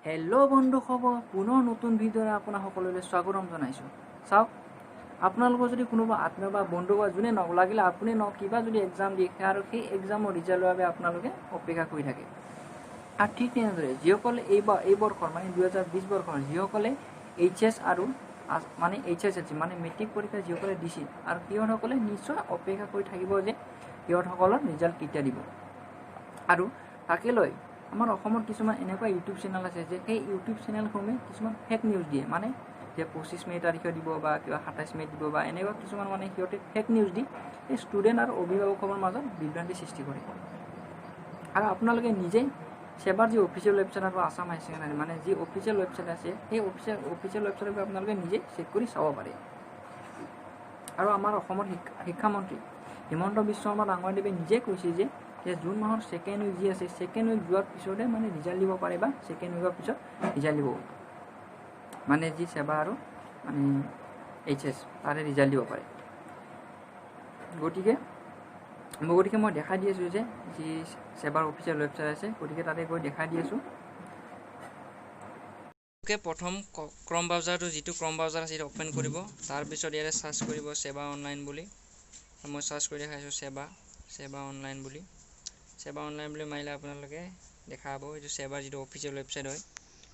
Hello' বন্ধুসকল, পুনৰ নতুন ভিডিঅ'ৰে আপোনাক সকলোলৈ স্বাগতম জনাইছোঁ। চাওক, আপোনালোকৰ যদি কোনোবা আত্মীয় বা বন্ধু বা যোনে লাগিলে আপুনি কিবা যদি এক্সাম দিয়ে আৰু সেই এক্সামৰ ৰিজাল্টৰ বাবে আপোনালোকে অপেক্ষা কৰি থাকে। আৰু ঠিক তেনেদৰে যিসকলে এই বৰ্ষৰ মানে 2020 বৰ্ষৰ যিসকলে HS আৰু মানে HSLC মানে মেট্ৰিক পৰীক্ষা যিসকলে দিছিল আৰু সিহঁতসকলে নিশ্চয় অপেক্ষা কৰি থাকিব যে সিহঁতসকলৰ ৰিজাল্ট কেতিয়া দিব। আৰু তাকে লৈ আমাৰ অসমত কিছুমান এনেকুৱা ইউটিউব চেনেল আছে যে সেই ইউটিউব চেনেলসমূহে কিছুমান ফেক নিউজ দিয়ে, মানে যে 25 মে তাৰিখে দিব বা কিবা 27 মে দিব বা এনেকুৱা কিছুমান মানে সিহঁতে ফেক নিউজ দি এই ষ্টুডেণ্ট আৰু অভিভাৱকসকলৰ মাজত বিভ্ৰান্তি সৃষ্টি কৰে। আৰু আপোনালোকে নিজেই সেবাৰ যি অফিচিয়েল ৱেবছাইট আৰু আসাম হায়াৰ ছেকেণ্ডাৰী মানে যি অফিচিয়েল ৱেবছাইট আছে সেই অফিচিয়েল ৱেবছাইটৰ পৰা আপোনালোকে নিজে চেক কৰি চাব পাৰে। আৰু আমাৰ অসমৰ শিক্ষামন্ত্ৰী হিমন্ত বিশ্ব শৰ্মা ডাঙৰদেৱে নিজে কৈছে যে জুন মাহৰ ছেকেণ্ড উইক যি আছে ছেকেণ্ড উইক যোৱাৰ পিছতে মানে ৰিজাল্ট দিব পাৰে বা ছেকেণ্ড উইকৰ পিছত ৰিজাল্ট দিব, মানে যি সেৱা আৰু মানে HS তাৰে ৰিজাল্ট দিব পাৰে। গতিকে মই দেখাই দি আছোঁ যে যি সেৱাৰ অফিচিয়েল ৱেবছাইট আছে, গতিকে তাতে গৈ দেখাই দি আছোঁ। প্ৰথম ক্ৰম ব্ৰাউজাৰটো যিটো ক্ৰম ব্ৰাউজাৰ আছে সেইটো অ'পেন কৰিব, তাৰপিছত ইয়াৰে চাৰ্চ কৰিব সেৱা অনলাইন বুলি। মই চাৰ্চ কৰি দেখাইছোঁ সেৱা অনলাইন বুলি। সেৱা অনলাইন বুলি মাৰিলে আপোনালোকে দেখা পাব এইটো সেৱাৰ যিটো অফিচিয়েল ৱেবছাইট হয়।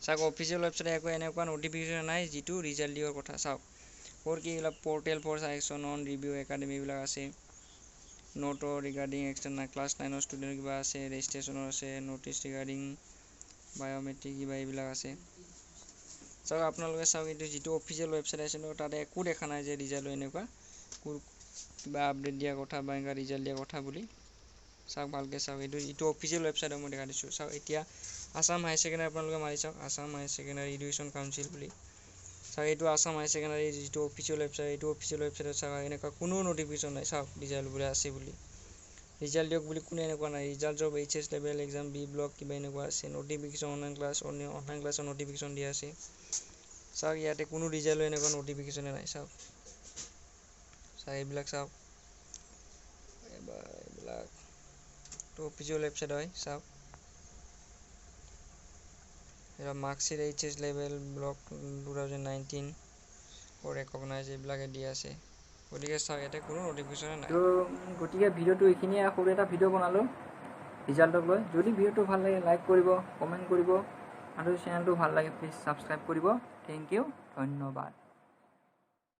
চাওক, অফিচিয়েল ৱেবছাইট একো এনেকুৱা নটিফিকেশ্যন নাই যিটো ৰিজাল্ট দিয়াৰ কথা। চাওক কি এইবিলাক portal for section on review academy এইবিলাক আছে, নোটৰ ৰিগাৰ্ডিং এক্সটাৰ্নেল ক্লাছ 9ৰ ষ্টুডেণ্ট কিবা আছে, ৰেজিষ্ট্ৰেশ্যনৰ আছে, নটিছ ৰিগাৰ্ডিং বায়'মেট্ৰিক কিবা এইবিলাক আছে। চাওক আপোনালোকে চাওক, এইটো যিটো অফিচিয়েল ৱেবছাইট আছে তাতে একো দেখা নাই যে ৰিজাল্ট এনেকুৱা কিবা আপডেট দিয়াৰ কথা বা এনেকুৱা ৰিজাল্ট দিয়াৰ কথা বুলি। চাওক ভালকৈ চাওক, এইটো অফিচিয়েল ৱেবছাইট মই দেখা দিছোঁ। চাওক এতিয়া আসাম হায়াৰ ছেকেণ্ডাৰী আপোনালোকে মাৰি চাওক, Assam higher secondary education council বুলি। চাওক এইটো আসাম হায়াৰ ছেকেণ্ডাৰী যিটো অফিচিয়েল ৱেবছাইট, এইটো অফিচিয়েল ৱেবছাইটত চাওক এনেকুৱা কোনো নটিফিকেশ্যন নাই। চাওক ৰিজাল্ট বোলে আছে বুলি, ৰিজাল্ট দিয়ক বুলি কোনো এনেকুৱা নাই। Result of HS level exam B block কিবা এনেকুৱা আছে, নটিফিকেশ্যন অনলাইন ক্লাছৰ নটিফিকেশ্যন দিয়া আছে। চাওক ইয়াতে কোনো ৰিজাল্টৰ এনেকুৱা নটিফিকেশ্যনে নাই। চাওক এইবিলাক চাওক, এইবিলাক অফিচিয়েল ৱেবছাইট হয়। চাওক এয়া marksheet HS level block 2019 recognise এইবিলাকে দিয়া আছে। গতিকে চাওক ইয়াতে কোনো নটিফিকেশ্যনে নাই। গতিকে ভিডিঅ'টো এইখিনিয়ে, সৰু এটা ভিডিঅ' বনালোঁ ৰিজাল্টক লৈ। যদি ভিডিঅ'টো ভাল লাগে লাইক কৰিব, কমেণ্ট কৰিব, আৰু চেনেলটো ভাল লাগে প্লিজ ছাবস্ক্ৰাইব কৰিব। থেংক ইউ, ধন্যবাদ।